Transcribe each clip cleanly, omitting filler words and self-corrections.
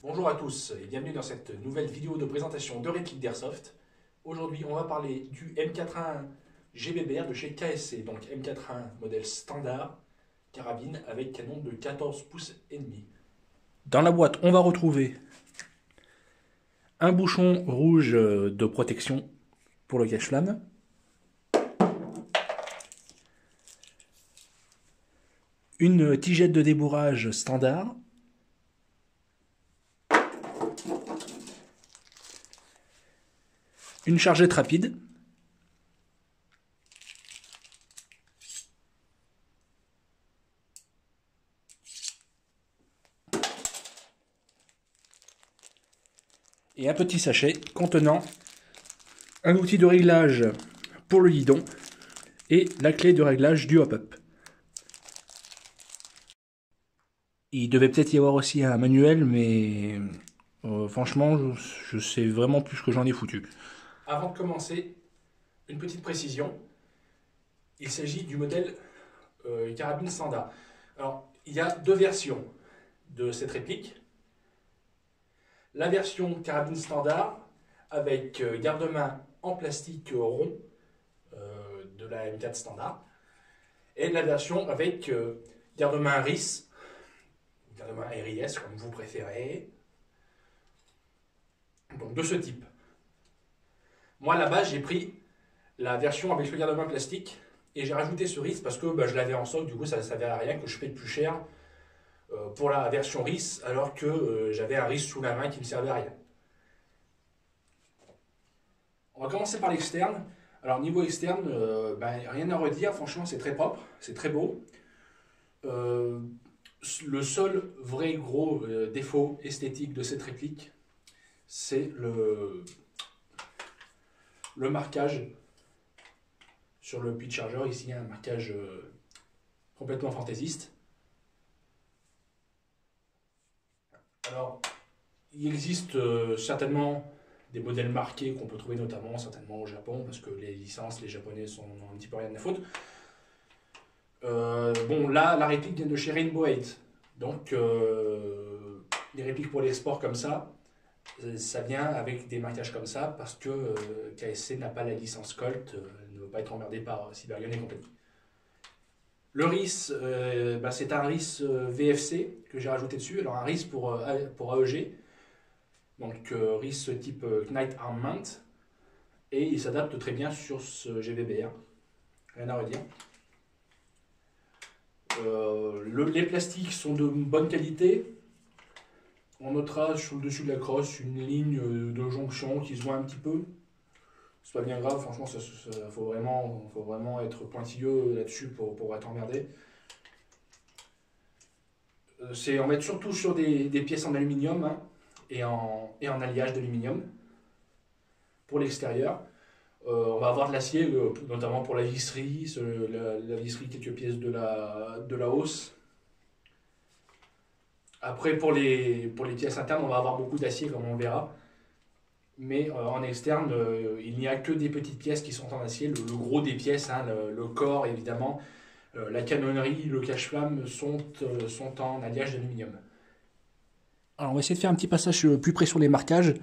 Bonjour à tous et bienvenue dans cette nouvelle vidéo de présentation de réplique d'Airsoft. Aujourd'hui, on va parler du M81 GBBR de chez KSC, donc M81 modèle standard, carabine avec canon de 14 pouces et demi. Dans la boîte, on va retrouver un bouchon rouge de protection pour le cache-flamme, une tigette de débourrage standard, une chargette rapide, et un petit sachet contenant un outil de réglage pour le guidon et la clé de réglage du hop-up. Il devait peut-être y avoir aussi un manuel, mais franchement, je sais vraiment plus ce que j'en ai foutu. Avant de commencer, une petite précision. Il s'agit du modèle carabine standard. Alors, il y a deux versions de cette réplique. La version carabine standard avec garde-main en plastique rond de la M4 standard et la version avec garde-main RIS, garde-main RIS comme vous préférez, donc de ce type. Moi à la base j'ai pris la version avec le garde-main plastique et j'ai rajouté ce RIS parce que je l'avais en stock, du coup ça ne servait à rien que je paye plus cher pour la version RIS alors que j'avais un RIS sous la main qui ne me servait à rien. On va commencer par l'externe. Alors niveau externe, rien à redire, franchement c'est très propre, c'est très beau. Le seul vrai gros défaut esthétique de cette réplique, c'est le marquage sur le puits de chargeur. Ici il y a un marquage complètement fantaisiste. Alors il existe certainement des modèles marqués qu'on peut trouver notamment certainement au Japon parce que les licences, les japonais sont un petit peu rien de la faute. Bon là la réplique vient de chez Rainbow 8, donc les répliques pour les sports comme ça vient avec des marquages comme ça parce que KSC n'a pas la licence Colt, ne veut pas être emmerdé par Siberian et compagnie. Le RIS, c'est un RIS VFC que j'ai rajouté dessus, alors un RIS pour AEG, donc RIS type Knight Armament, et il s'adapte très bien sur ce GBBR, rien à redire. Les plastiques sont de bonne qualité. On notera sur le dessus de la crosse une ligne de jonction qui se voit un petit peu. C'est pas bien grave, franchement, faut vraiment être pointilleux là-dessus pour être emmerdé. C'est en mettre surtout sur des pièces en aluminium hein, et en alliage d'aluminium pour l'extérieur. On va avoir de l'acier, notamment pour la visserie, la visserie, quelques pièces de la hausse. Après, pour les pièces internes, on va avoir beaucoup d'acier, comme on verra. Mais en externe, il n'y a que des petites pièces qui sont en acier. Le gros des pièces, hein, le corps évidemment, la canonnerie, le cache-flamme sont en alliage d'aluminium. Alors on va essayer de faire un petit passage plus près sur les marquages.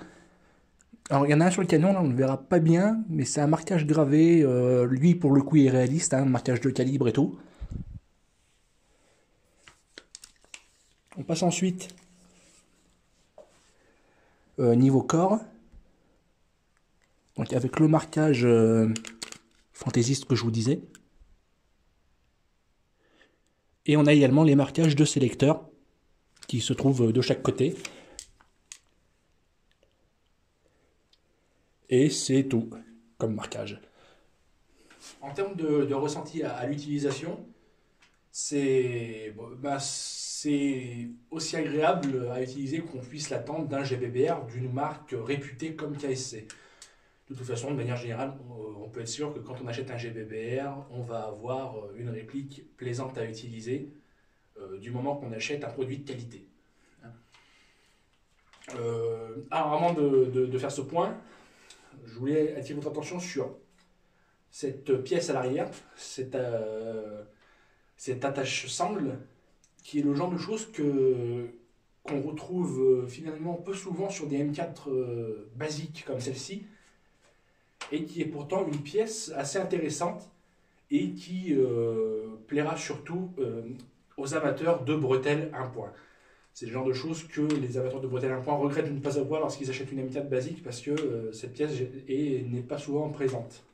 Alors il y en a un sur le canon, là on ne verra pas bien, mais c'est un marquage gravé, lui pour le coup il est réaliste, hein, marquage de calibre et tout. On passe ensuite niveau corps, donc avec le marquage fantaisiste que je vous disais. Et on a également les marquages de sélecteurs qui se trouvent de chaque côté. Et c'est tout comme marquage. En termes de ressenti à l'utilisation, c'est aussi agréable à utiliser qu'on puisse l'attendre d'un GBBR d'une marque réputée comme KSC. De toute façon, de manière générale, on peut être sûr que quand on achète un GBBR, on va avoir une réplique plaisante à utiliser du moment qu'on achète un produit de qualité. Alors avant de faire ce point, je voulais attirer votre attention sur cette pièce à l'arrière, cette attache sangle, qui est le genre de choses qu'on retrouve finalement peu souvent sur des M4 basiques comme celle-ci, et qui est pourtant une pièce assez intéressante et qui plaira surtout aux amateurs de bretelles 1 point. C'est le genre de choses que les amateurs de bretelles 1 point regrettent de ne pas avoir lorsqu'ils achètent une M4 basique, parce que cette pièce n'est pas souvent présente.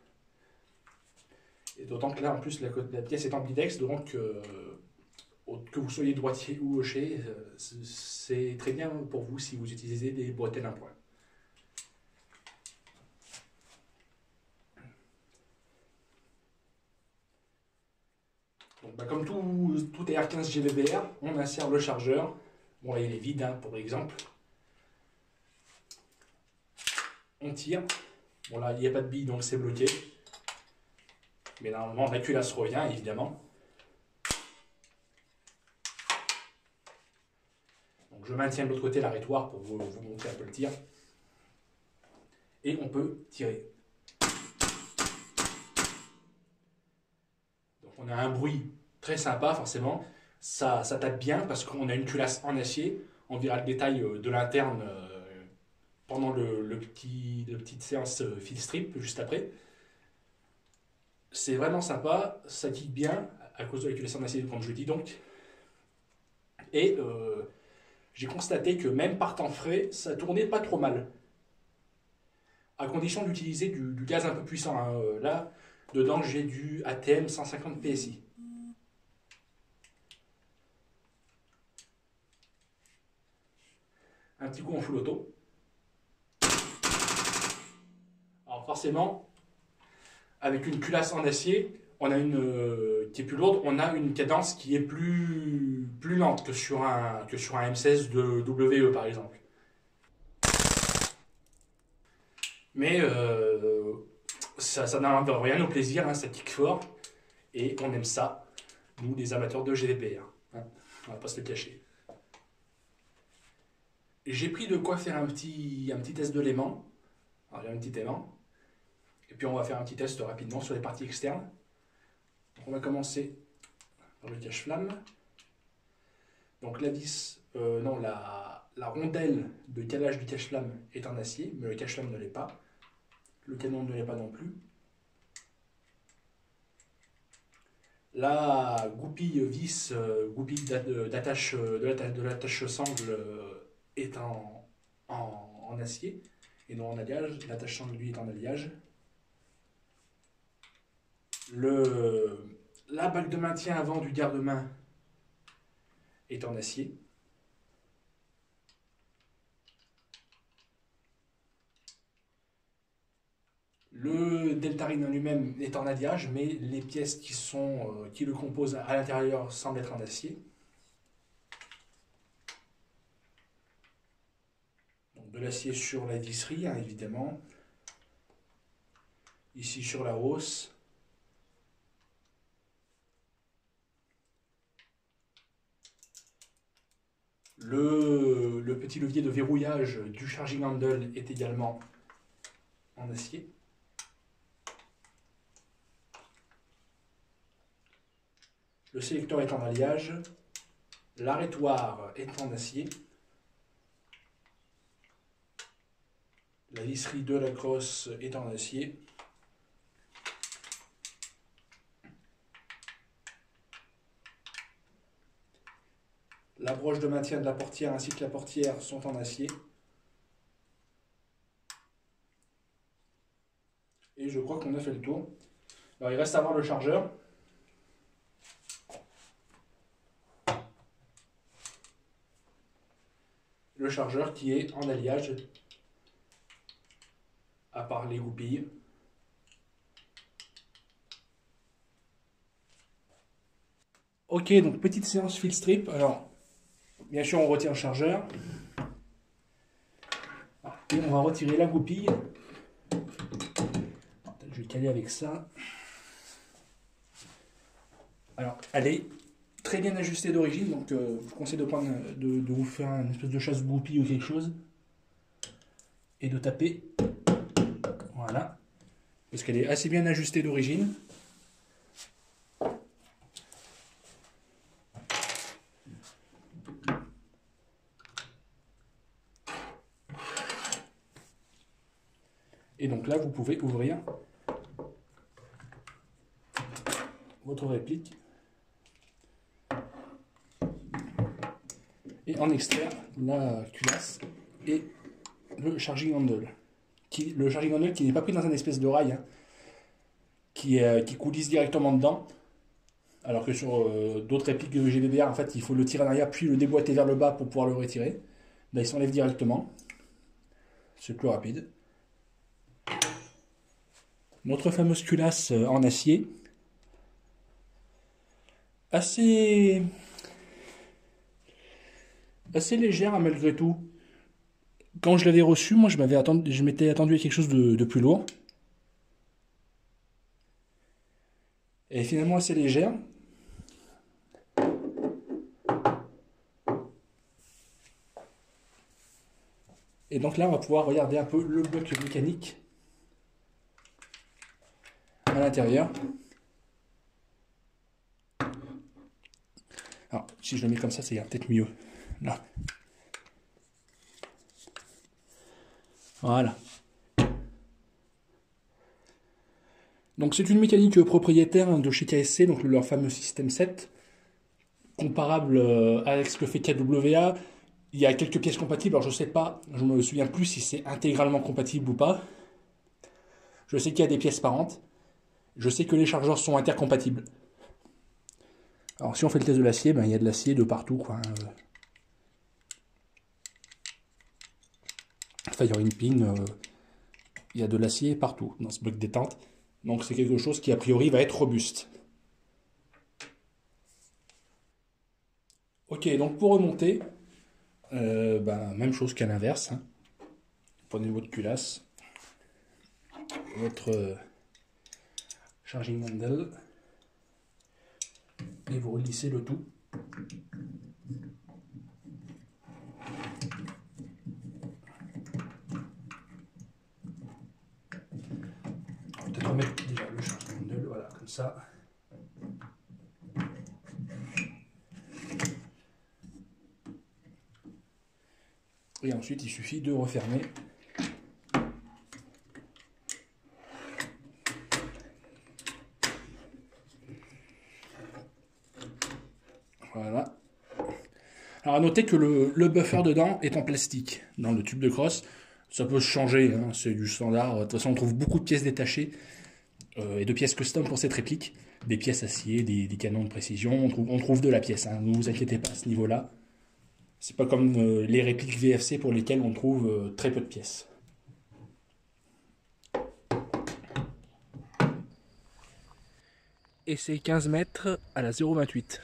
Et d'autant que là, en plus, la pièce est ambidex, donc que vous soyez droitier ou gaucher, c'est très bien pour vous si vous utilisez des bretelles 1 point. Donc, comme tout est R15 GVBR, on insère le chargeur. Bon, là il est vide hein, pour l'exemple. On tire. Bon, là il n'y a pas de bille donc c'est bloqué. Mais normalement la culasse revient évidemment. Donc je maintiens de l'autre côté l'arrêtoir pour vous montrer un peu le tir. Et on peut tirer. Donc on a un bruit très sympa forcément. Ça tape bien parce qu'on a une culasse en acier. On verra le détail de l'interne pendant la petite séance fil strip juste après. C'est vraiment sympa, ça kick bien à cause de la culasse en acier comme je dis donc. Et j'ai constaté que même par temps frais, ça tournait pas trop mal. À condition d'utiliser du gaz un peu puissant. Hein. Là, dedans j'ai du ATM 150 PSI. Un petit coup en full auto. Alors forcément, avec une culasse en acier, on a qui est plus lourde, on a une cadence qui est plus lente que sur un M16 de WE par exemple. Mais ça n'enlève rien au plaisir, hein, ça kick fort, et on aime ça, nous les amateurs de GVBR. Hein, on va pas se le cacher. J'ai pris de quoi faire un petit test de l'aimant. Alors j'ai un petit aimant. Et puis on va faire un petit test rapidement sur les parties externes. Donc on va commencer par le cache-flamme. Donc la vis, non, la rondelle de calage du cache-flamme est en acier, mais le cache-flamme ne l'est pas. Le canon ne l'est pas non plus. La goupille vis, goupille d'attache de l'attache sangle est en acier et non en alliage. L'attache sangle lui est en alliage. La bague de maintien avant du garde-main est en acier. Le deltarine en lui-même est en alliage, mais les pièces qui le composent à l'intérieur semblent être en acier. Donc de l'acier sur la visserie, hein, évidemment. Ici sur la hausse. Le petit levier de verrouillage du charging handle est également en acier. Le sélecteur est en alliage. L'arrêtoir est en acier. La visserie de la crosse est en acier. La broche de maintien de la portière ainsi que la portière sont en acier. Et je crois qu'on a fait le tour. Alors il reste à voir le chargeur. Le chargeur qui est en alliage, à part les goupilles. Ok, donc petite séance fil strip. Alors, bien sûr, on retire le chargeur. Et on va retirer la goupille. Je vais caler avec ça. Alors, elle est très bien ajustée d'origine, donc je vous conseille de vous faire une espèce de chasse-goupille ou quelque chose. Et de taper. Voilà. Parce qu'elle est assez bien ajustée d'origine. Et donc là, vous pouvez ouvrir votre réplique et en extraire la culasse et le charging handle. Le charging handle qui n'est pas pris dans un espèce de rail, hein, qui coulisse directement dedans. Alors que sur d'autres répliques de GBBR, en fait, il faut le tirer en arrière puis le déboîter vers le bas pour pouvoir le retirer. Là, il s'enlève directement. C'est plus rapide. Notre fameuse culasse en acier. Assez légère, hein, malgré tout. Quand je l'avais reçue, moi, je m'étais attendu à quelque chose de plus lourd. Elle est finalement assez légère. Et donc là, on va pouvoir regarder un peu le bloc mécanique à l'intérieur. Alors, si je le mets comme ça ira peut-être mieux. Là. Voilà. Donc c'est une mécanique propriétaire de chez KSC, donc leur fameux système 7, comparable avec ce que fait KWA. Il y a quelques pièces compatibles, alors je sais pas, je me souviens plus si c'est intégralement compatible ou pas. Je sais qu'il y a des pièces parentes. Je sais que les chargeurs sont intercompatibles. Alors si on fait le test de l'acier, ben, il y a de l'acier de partout, quoi. Firing pin, il y a de l'acier partout dans ce bloc détente. Donc c'est quelque chose qui a priori va être robuste. Ok, donc pour remonter, ben, même chose qu'à l'inverse. Hein. Prenez votre culasse, votre charging handle, et vous relissez le tout. On va peut-être remettre déjà le charging handle, voilà, comme ça. Et ensuite, il suffit de refermer. Voilà. Alors à noter que le buffer dedans est en plastique, dans le tube de crosse. Ça peut changer, hein, c'est du standard. De toute façon, on trouve beaucoup de pièces détachées et de pièces custom pour cette réplique. Des pièces acier, des canons de précision, on trouve de la pièce. Hein, ne vous inquiétez pas à ce niveau-là. C'est pas comme les répliques VFC pour lesquelles on trouve très peu de pièces. Et c'est 15 mètres à la 0,28.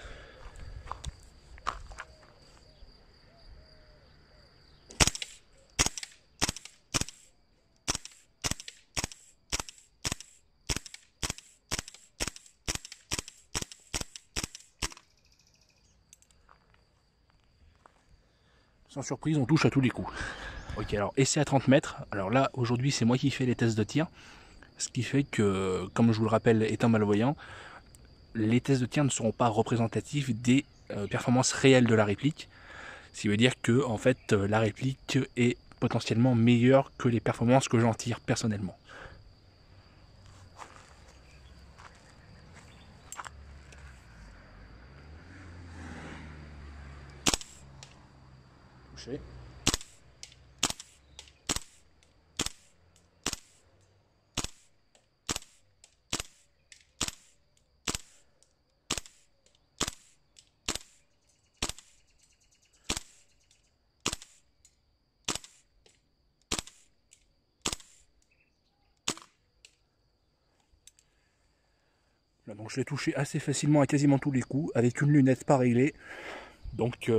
Sans surprise, on touche à tous les coups. Ok, alors essai à 30 mètres. Alors là, aujourd'hui, c'est moi qui fais les tests de tir. Ce qui fait que, comme je vous le rappelle, étant malvoyant, les tests de tir ne seront pas représentatifs des performances réelles de la réplique. Ce qui veut dire que, en fait, la réplique est potentiellement meilleure que les performances que j'en tire personnellement. Touché. Là, donc je l'ai touché assez facilement à quasiment tous les coups, avec une lunette pas réglée. Donc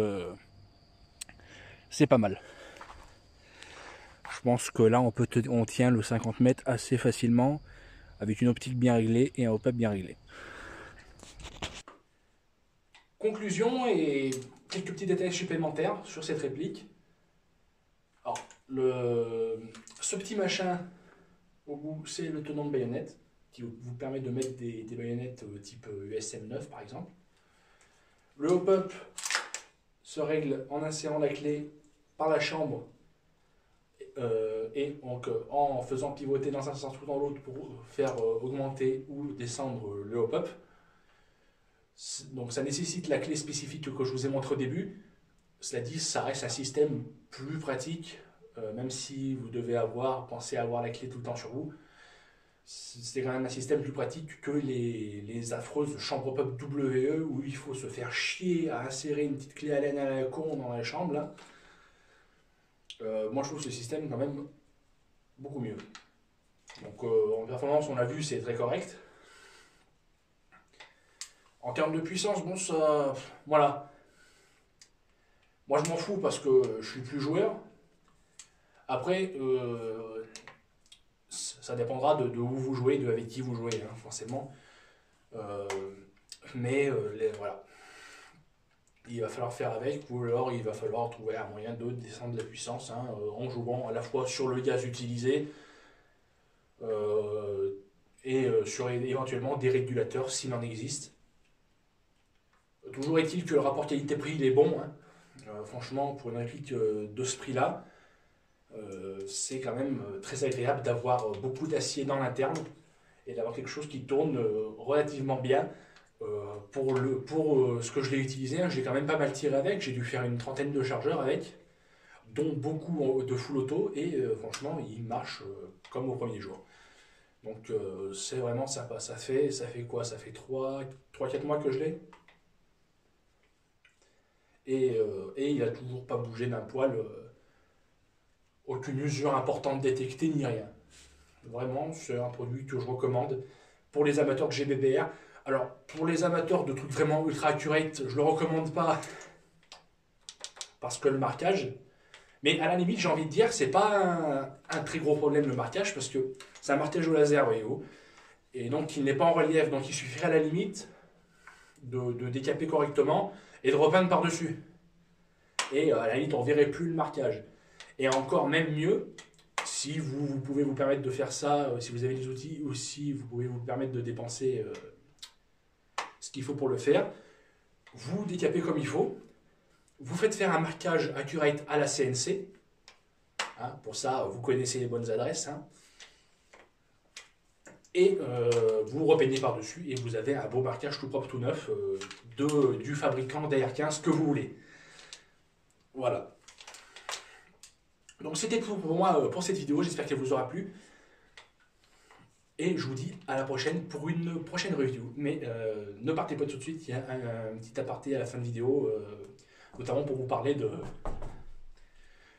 c'est pas mal. Je pense que là on tient le 50 mètres assez facilement, avec une optique bien réglée et un hop-up bien réglé. Conclusion et quelques petits détails supplémentaires sur cette réplique. Alors, ce petit machin au bout, c'est le tenant de baïonnette qui vous permet de mettre des baïonnettes type USM 9 par exemple. Le hop-up se règle en insérant la clé par la chambre et donc, en faisant pivoter dans un sens ou dans l'autre pour faire augmenter ou descendre le hop-up. Donc ça nécessite la clé spécifique que je vous ai montré au début. Cela dit, ça reste un système plus pratique, même si vous devez penser à avoir la clé tout le temps sur vous. C'est quand même un système plus pratique que les affreuses chambres pop WE où il faut se faire chier à insérer une petite clé Allen à la con dans la chambre. Là. Moi je trouve ce système quand même beaucoup mieux. Donc en performance, on a vu, c'est très correct. En termes de puissance, bon, ça. Voilà. Moi je m'en fous parce que je suis plus joueur. Après, ça dépendra de où vous jouez, de avec qui vous jouez, hein, forcément. Voilà. Il va falloir faire avec, ou alors il va falloir trouver un moyen de descendre la puissance hein, en jouant à la fois sur le gaz utilisé et sur éventuellement des régulateurs s'il en existe. Toujours est-il que le rapport qualité-prix il est bon. Hein. Franchement, pour une réplique de ce prix-là, c'est quand même très agréable d'avoir beaucoup d'acier dans l'interne et d'avoir quelque chose qui tourne relativement bien. Pour ce que je l'ai utilisé, hein, j'ai quand même pas mal tiré avec, j'ai dû faire une trentaine de chargeurs avec, dont beaucoup de full auto, et franchement il marche comme au premier jour. Donc c'est vraiment sympa. Ça fait quoi? Ça fait 3-4 mois que je l'ai. Et il a toujours pas bougé d'un poil. Aucune usure importante détectée ni rien. Vraiment, c'est un produit que je recommande pour les amateurs de GBBR. Alors, pour les amateurs de trucs vraiment ultra accurate, je le recommande pas parce que le marquage. Mais à la limite, j'ai envie de dire, c'est pas un très gros problème le marquage parce que c'est un marquage au laser, voyez-vous. Et donc, il n'est pas en relief. Donc, il suffirait à la limite de décaper correctement et de repeindre par-dessus. Et à la limite, on ne verrait plus le marquage. Et encore même mieux, si vous pouvez vous permettre de faire ça, si vous avez les outils, ou si vous pouvez vous permettre de dépenser ce qu'il faut pour le faire, vous décapez comme il faut, vous faites faire un marquage accurate à la CNC, hein, pour ça vous connaissez les bonnes adresses, hein, et vous repeignez par-dessus et vous avez un beau marquage tout propre, tout neuf, du fabricant DR15 que vous voulez. Voilà. Donc c'était tout pour moi pour cette vidéo, j'espère qu'elle vous aura plu. Et je vous dis à la prochaine pour une prochaine review. Mais ne partez pas tout de suite, il y a un petit aparté à la fin de vidéo, notamment pour vous parler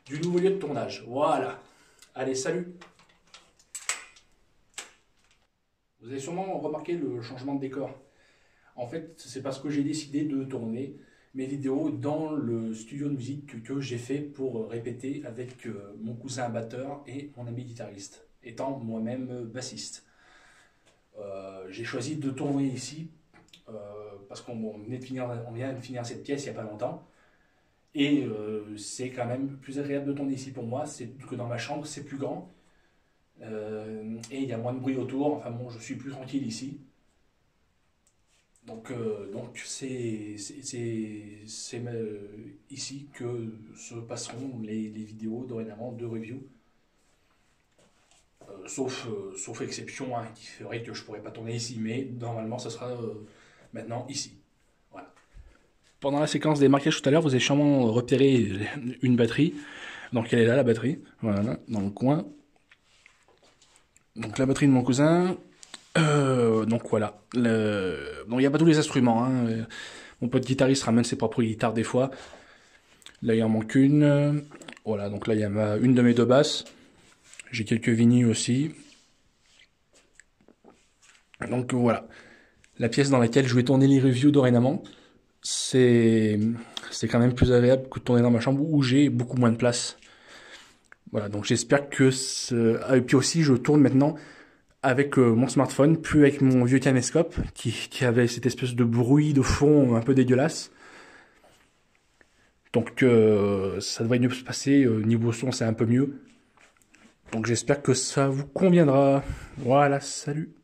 du nouveau lieu de tournage. Voilà. Allez, salut. Vous avez sûrement remarqué le changement de décor. En fait, c'est parce que j'ai décidé de tourner mes vidéos dans le studio de musique que j'ai fait pour répéter avec mon cousin batteur et mon ami guitariste, étant moi-même bassiste. J'ai choisi de tourner ici parce qu'on vient de finir cette pièce il n'y a pas longtemps et c'est quand même plus agréable de tourner ici pour moi, c'est que dans ma chambre c'est plus grand et il y a moins de bruit autour, enfin bon, je suis plus tranquille ici. Donc c'est ici que se passeront les vidéos dorénavant de review. Sauf exception hein, qui ferait que je ne pourrais pas tourner ici, mais normalement ça sera maintenant ici. Voilà. Pendant la séquence des marquages tout à l'heure, vous avez sûrement repéré une batterie. Donc elle est là, la batterie, voilà, dans le coin. Donc la batterie de mon cousin. Donc voilà. Donc il n'y a pas tous les instruments. Hein. Mon pote guitariste ramène ses propres guitares des fois. Là il en manque une. Voilà, donc là il y a une de mes deux basses. J'ai quelques vinyles aussi. Donc voilà. La pièce dans laquelle je vais tourner les reviews dorénavant, c'est quand même plus agréable que de tourner dans ma chambre où j'ai beaucoup moins de place. Voilà, donc j'espère que... Et puis aussi, je tourne maintenant avec mon smartphone, plus avec mon vieux caméscope qui avait cette espèce de bruit de fond un peu dégueulasse. Donc ça devrait mieux se passer, niveau son c'est un peu mieux. Donc j'espère que ça vous conviendra. Voilà, salut.